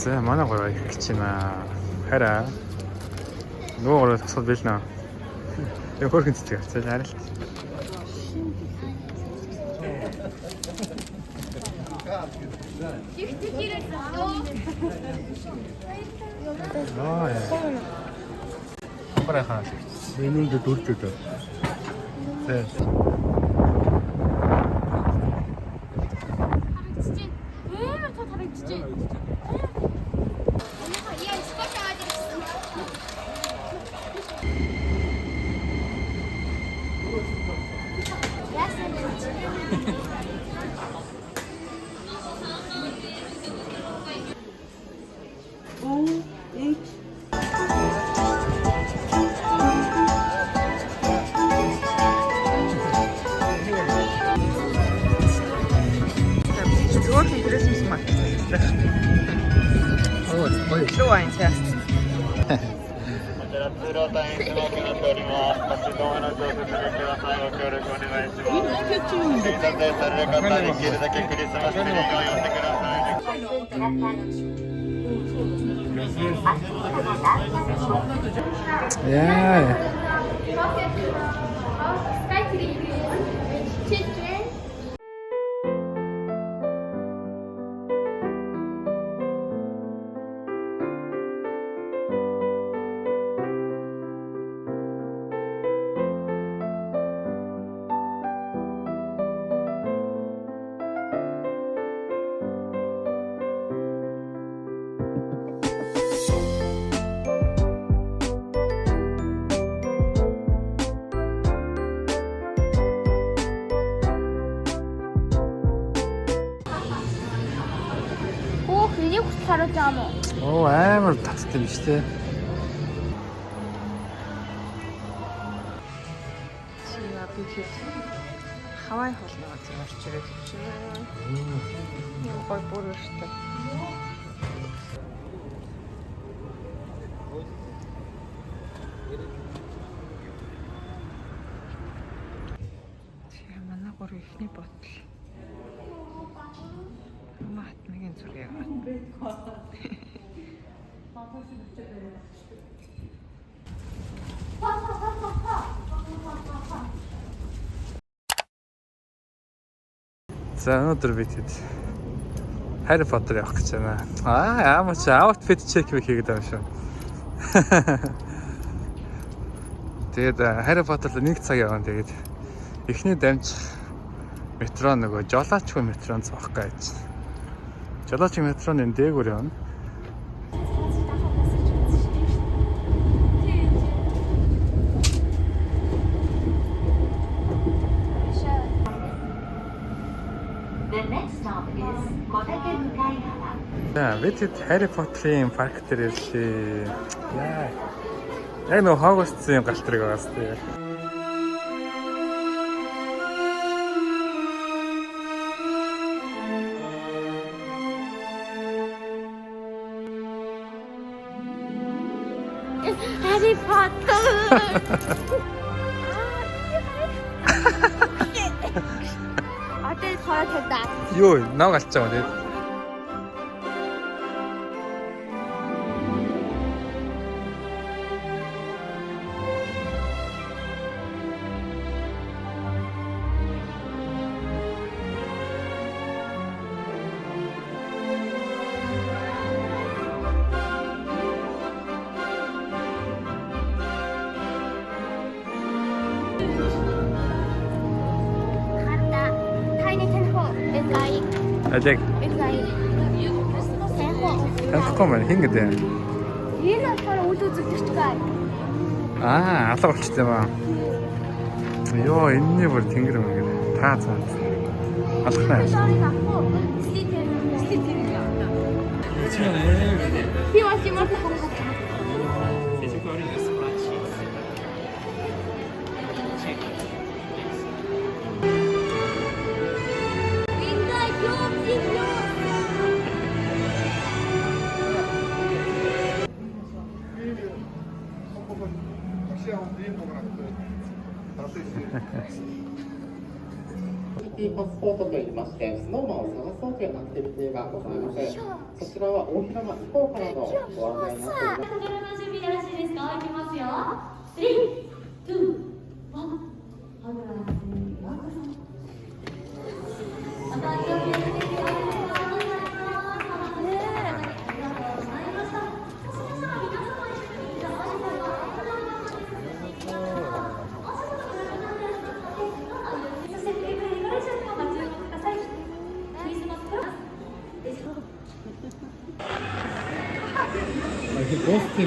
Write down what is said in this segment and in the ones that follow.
За манай гурав их гэж байна. Хараа. Нөгөө гурав тасгал билнэ. Яг хөрхөн цэцэг авцаа хараа л. Аа яа. Барай хаа. Менюнд дөрж өдөө. Тэ. Чего интересно? Яа. Энийг хүч харуулж байгаа мó? Оо амар таттай биш те. Чима би Хавай холноо зурч ирээд байна. Юм гой бүр өштэй. Тэгээ манай гур ихний ботл. Матмигийн зургийг аваад. За өнөөдөр бид Harry Potter явах гэж байна. Ямар ч outfit check хийгээд байгаа шүү. Тэгээд Harry Potter-д 1 цаг явна. Тэгээд эхний дамж метро нөгөө жолоочгүй метронд цоох гэж. Жолоочгүй метроны дээгүүр явна. За бид Harry Potter-ийн парк дээр ирлээ. Яа. Яг нөгөө Hogwarts-ийн галтрыг байгаас тээ. Harry Potter. Атэ хоолойдаа. Йоо, ног алцсан үү? Ажиг. Танахгүй мэн хингэдэ. Энэ болохоор үл үзэгдэж байгаа. Алга болчихсон юм аа. Йоо, энэний бүр тэнгэр мэгэр. Та цаа. Алхнаа. Би бас юм уу харах. ティーパスポートといいまして、スノーマンを探そうというアクティビティがございます。そちらは大平間飛行からのご案内になっております。そちらの準備でよろしいですか？いきますよ。3、2、1。코스튬.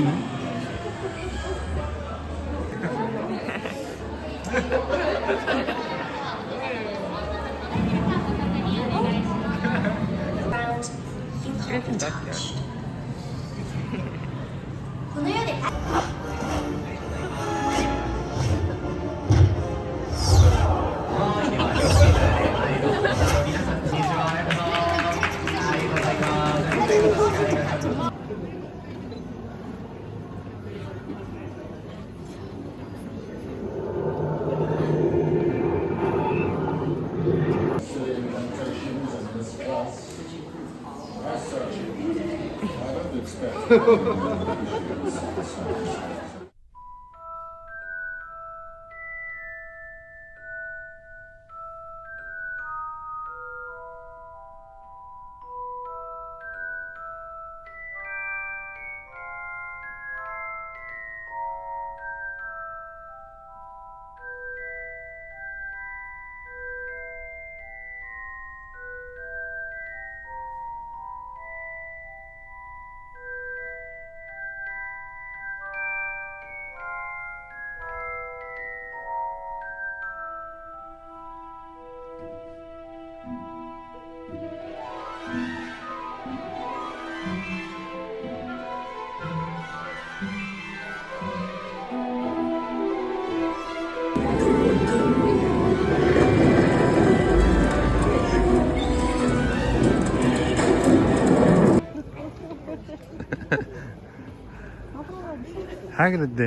Hagrid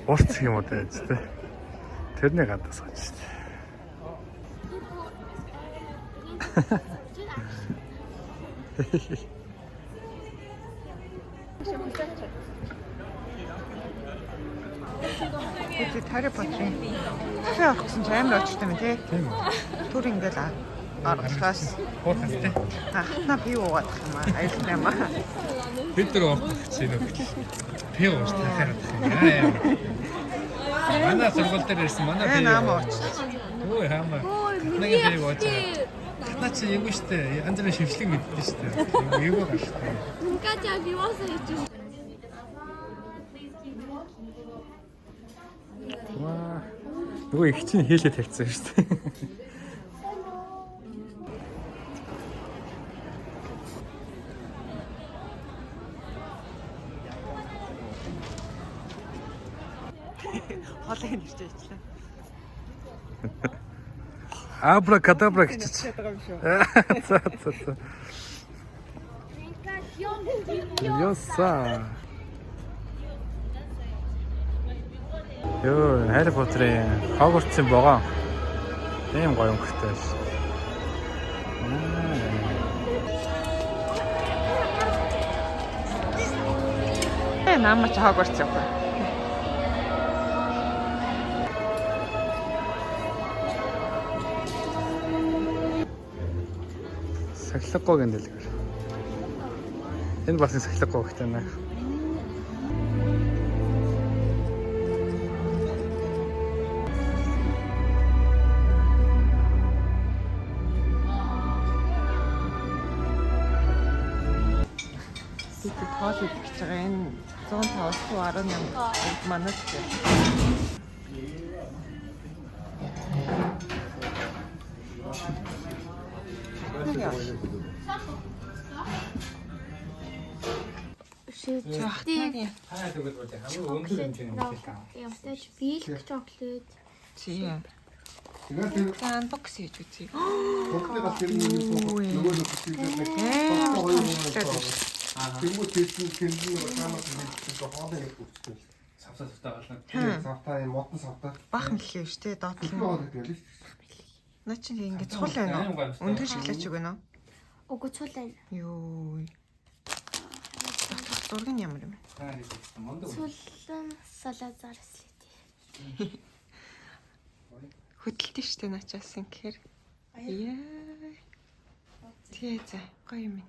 урт юм уу дээ ч тийм. Тэрний гадаа сууж штэ. Үгүй Harry Potter-ын кафе авчихсан ч амар очтой юм тий. Тийм үү. Түр ингээл аргалахаас Хуурхас тийм. хатна би уугаад юм аа. Аюултай юм аа. Бид нар орчих юм гэж. Пиу ууж тахаад юм. Манай сургууль дээр ирсэн манай пиу. Наамаа очсон. Өө хаамаа. Нэг пиу ууж. Наа чи юу штэ. Янз бүрийн шившлэг мэддэн штэ. Юу гаш штэ. Катя биваса ячих. Ваа. Нөгөө их чинь хийлээ тавьчихсан шүү дээ. Хоолой нэрчээчлээ. Абракадабра гэж. За. Ёса. Ёо, Harry Potter-ийн Hogwarts-ын богоо. Тийм гоё өнгөтэй ш. Наамаа ч Hogwarts явах. Сахилгагүй гэнэлгэр. Энэ бас сахилгагүй гэхдээ наа. Хоол идэх гэж байгаа энэ 105-18 манад гэх. Шийдэх. Хаа тэгвэл үү хамгийн өндөр хэмжээний мөнгө. Ямтай биелэх чоколад. Тийм. Тэгээд Unbox хийж үзье. бүгдээ бас тэр нөгөө нэг тэгмүү тэсэн таамаг хэлсэн хоолой нэг өгчтэй. Савсаа савтаа гална. Савтаа юм модон савтаа. Бахан лхий шүү дээ доотлон. Хоолой гэдэг л шүү. Наа чи ингэ цул байна уу? Өндөр шиглэж үг байна уу? Уг цул байна. Йоо. Зураг нь ямар юм бэ? Цулан салазар слэти. Хөдөлтөө штэ наачаас ингэхээр. Яа. Тэгээ за гоё юм.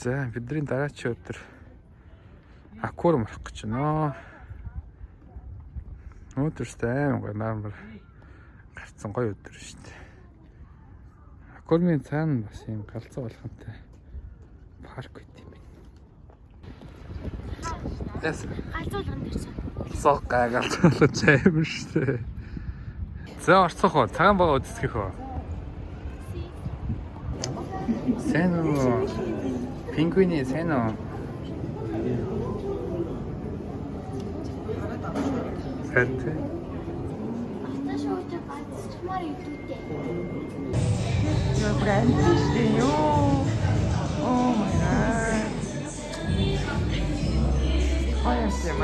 За бидний дараачийн өдөр аквариум орох гэж байна. Өдөртэй амар нармар гарцсан гоё өдөр шүү дээ. Аквариумын цаана бас юм галзуу болохонтой парк байт юм байна. Яс. Галзуулган дээр чинь. Сог галзуулж амар шүү дээ. За орцох уу? Цагаан бага үзсгэх үү? Сэн үү? Пингвиний сэн үү? Хэнтэй. Аташ ууж ганцчмаар идүүтэй. Your brand is the new. Oh my god. Oh yes, yeah,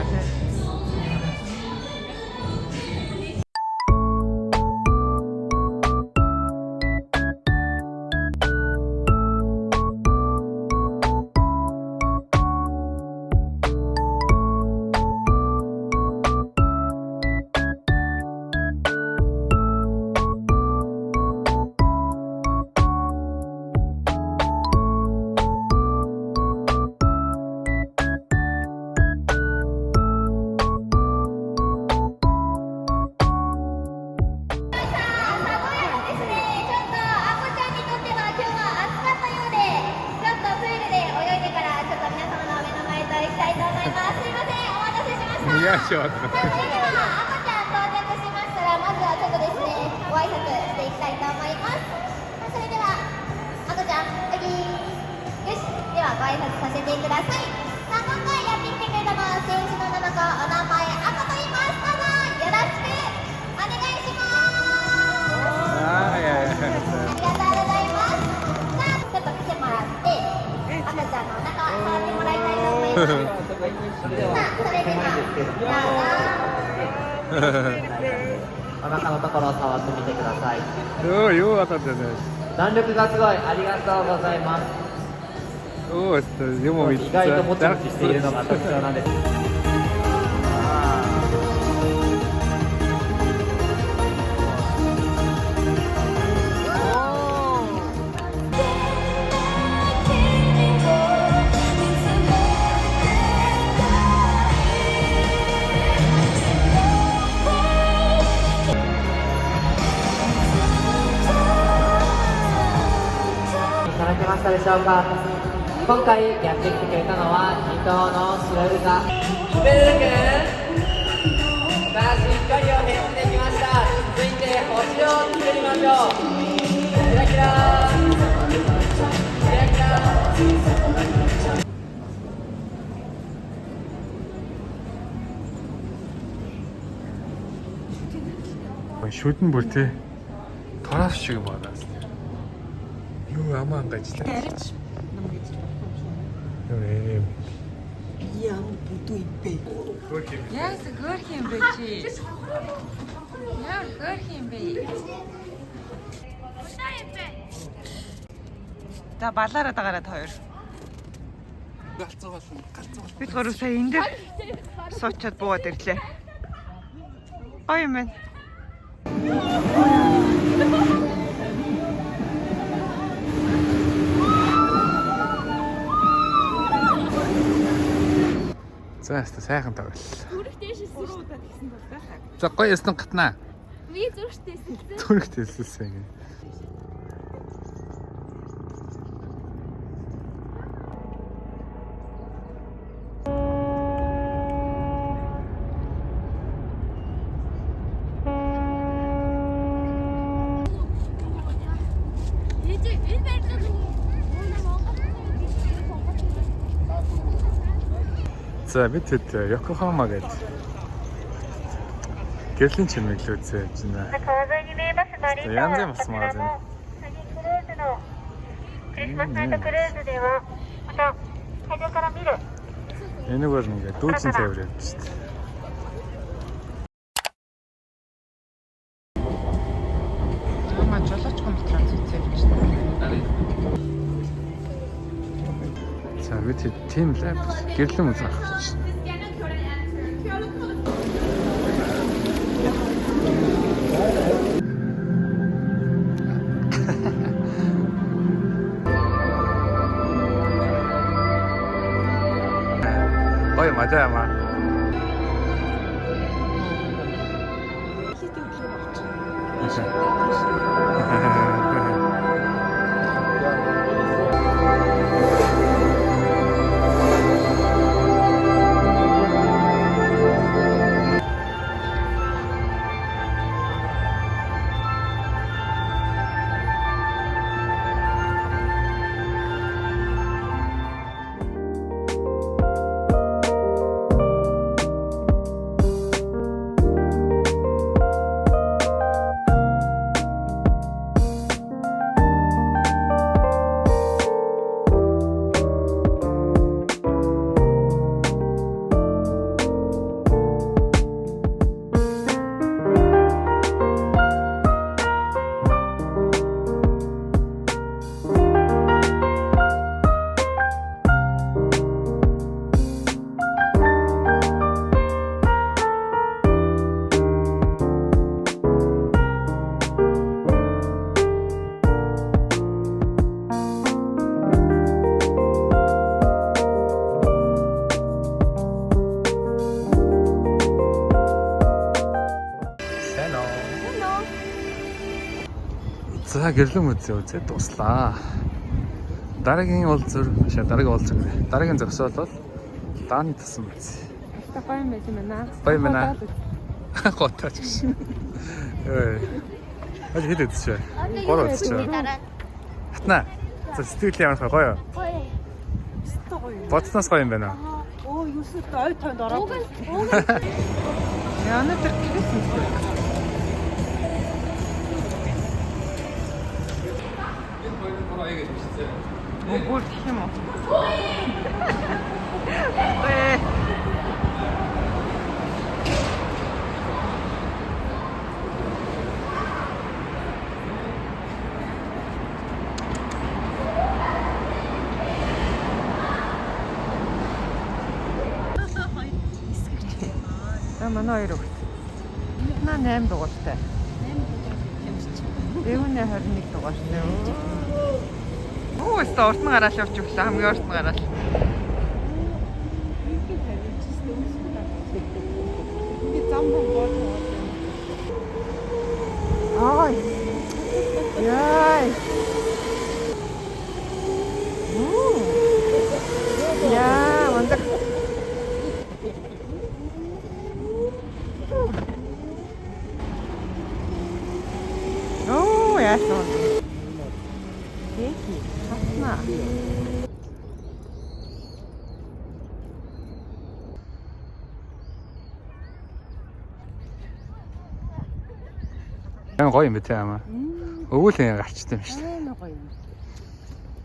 Я что? それでは赤ちゃん到着しましたらまずはちょっとですねご挨拶していきたいと思います。それでは赤ちゃんおぎーよしではご挨拶させてください。さあ今回やってきてくれたのは選手の7個お名前赤と言います。どうぞよろしくお願いします。あいやいや。ありがとうございます。さあちょっと来てもらって赤ちゃんのお腹を触ってもらいたいと思います。さあそれではどうぞ。お腹のところを触ってみてください。よう当たってね。弾力がすごい、ありがとうございます。おお、でも意外ともちもちしているのが特徴なんです。いただけましたでしょうか。今回やってきてくれたのは2頭のシロイルカ。ベルル君、さあしっかりをへってきました。続いて星を作りましょう。キラキラーキラキラー。Шүдэн бүр тий. Тараас шиг байна. Юу амаа ангажлаа. Тарич нам гэж. Юу Яам бүдүү юм бэ? Яас хөөх юм бэ чи? Яа хөөх юм бэ? За балаараа дагараад хоёр. галзуугаа шин галзуу. Бид гурав сая энэ дээр суучаад буугаад ирлээ. Ой юм байна. За яста сайхан тавил. Зүрх дэшээс Уруудаа гэсэн бол байхаа. За гоё ястан гатнаа. би зүрхтэйсэн. Зүрхт хэлсэн юм. За бид хэд Йокохама гэдэг гэрлийн чимэглэл үзээ явж байна. Янз янз бас маа зэн. クリスマスナイトクルーズではお会場から見る энийг бол ингээд дүүцэн тайвар явж шүү дээ. Ама жолоочхон метронд үзээ гэж байна. За бид тийм л гэрлэн үзэх гэж. Ой, 맞아요, 마. За гэрлэн үзээ дуслаа. Дараагийн дараагийн дараагийн зогсоол бол дааны тасан биз. Та гоё юм байна. Гоё байна. Готооч гэж. Хэд үзчихэ. Гурав үзчихэ. Хатна. За сэтгэл ямар гоё. Бодсноос гоё юм байна. Оо, юусад ой тоонд ороогүй. Яна тэр тийгсэн. Ого, тийм үү? Манай хоёр өгт. Наа 8 дугаартай. 8 дугаар. 21 дугаартай. Оо, орт нь гараал явж өглөө хамгийн орт нь гараал. Би замбон бодлоо. Ай. Яй. Яа, вандаг. Оо, яасан. Эки, хатна. Эн гоё юм бэ те амаа. Өвөөлэн гарчтай юм шүү дээ. Айн гоё юм.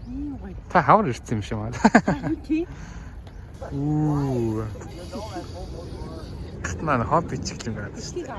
Ийм гоё. Та хавар ирсэн юм шиг байна. Тий. Уу. Хатна хобби чиглэн байна шүү дээ.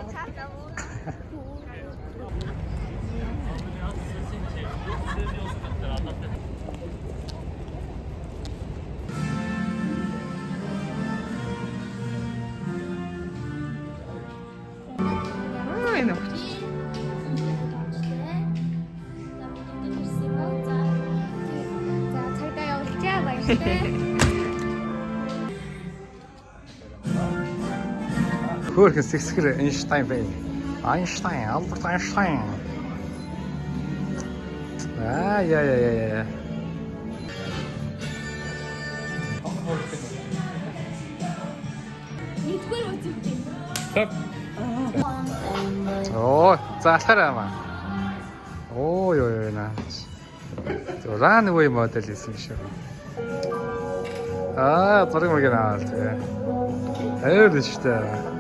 Хөөрхөн сэгсгэр Эйнштейн бай. Эйнштейн, Альберт Эйнштейн. Яа. Оо, заахараа. Оо ёо наач. Runway модель хийсэн шүү. Зураг мэгнаа л тэгээ. Аюул шүү дээ.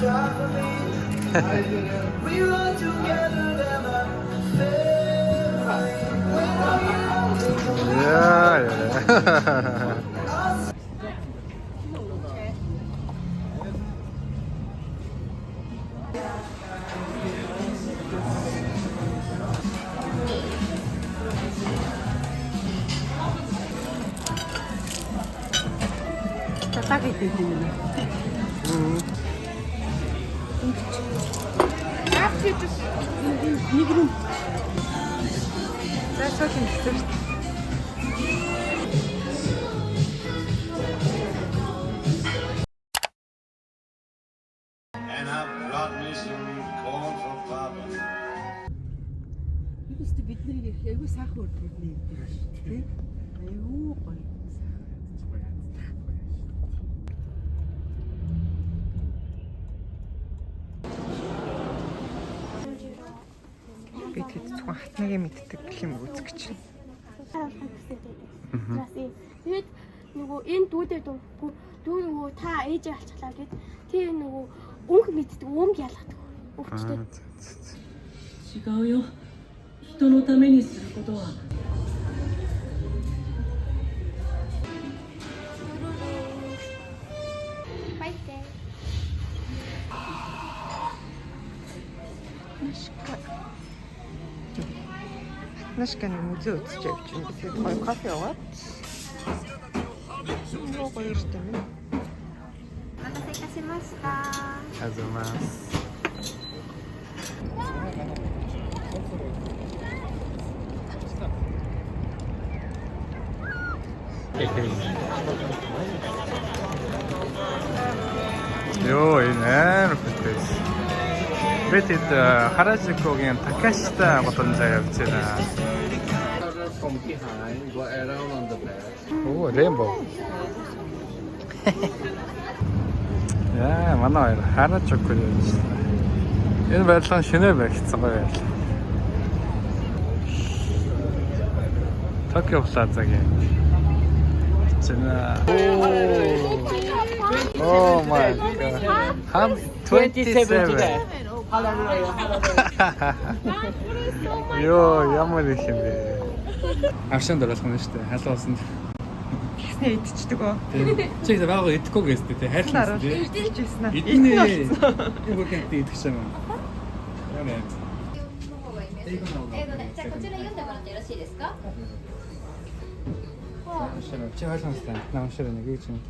Yeah. 딱 이렇게 되는. 저기 있어. And I brought me some corn for Papa. 이거 진짜 бидний айгүй сайхан үрдний тийм айгүй гоё. Би тэд зөвхөн хатнагийн мэддэг гэх юм үзэх гэж. Тэгээд нөгөө энэ дүүдээ дүү нөгөө та ээжээ алцглаа гэд тэр нөгөө өнгө мэддэг өнгө ялгадаг. Өвчтэй. 違うよ。人のためにすることは Байтэ. Хатнашканы музей үзэж явж байна. Тэгээд гоё кофе уугаад. Муу гоё ирсэн юм. お待たせいたしました。 하즈마스. Йоо, энэ амар хөтөс. Бид Харажикогийн Такашита бодонжаа явж байна. From behind, go around on the back. Оо, Rainbow. Яа, манай хоёр Харажико явж байна. Энэ байдлаа шинээр баригдсан гоё байл. Токио Плазагийн. Чина. Oh my god. I'm 27. Йоо, ямар их юм бэ? Авшин дөрөлхөн нь шүү дээ. Халуун усанд. Гиснээ идчихдэг оо. Чи их байгаа идэхгүй гэстэй те. Хайрлаа тий. Идчихсэн аа. Идэнэ. Юу гэнэ идэх юм. Яа. じゃあこちら読んでもらってよろしいですか。 Чи ойлгомжтой. Намшир нэг юу чинь.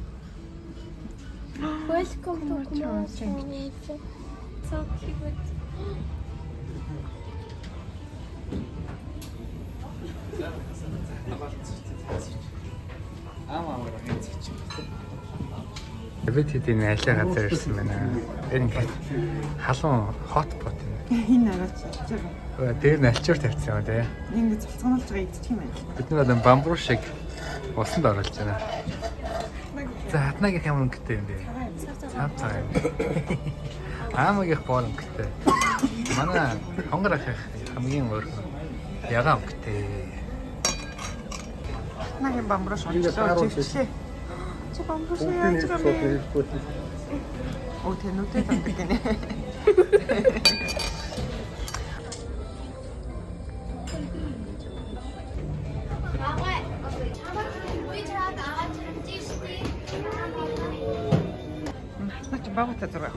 Welcome to Kumasi. So cute. Бид хэдийн айлын газар ирсэн байна. Энэ халуун хотпот юм. Энэ агаач. Дээр нь альчуур тавьсан юм тий. Ингэ цалцганалж байгаа идчих юм байна. Бид нэг бамбур шиг усанд оруулж байна. За хатнагийн ямар өнгөтэй юм бэ? Цав цав юм. Аамагийнх боор өнгөтэй. Манай хонгор ахих хамгийн өөр ягаан өнгөтэй. Хатнагийн бамбур шоолжлоо живчлээ. Чи бамбур яаж байгаа бэ? Оо тэнүүтэй танддаг гинэ. Багтаа зураг.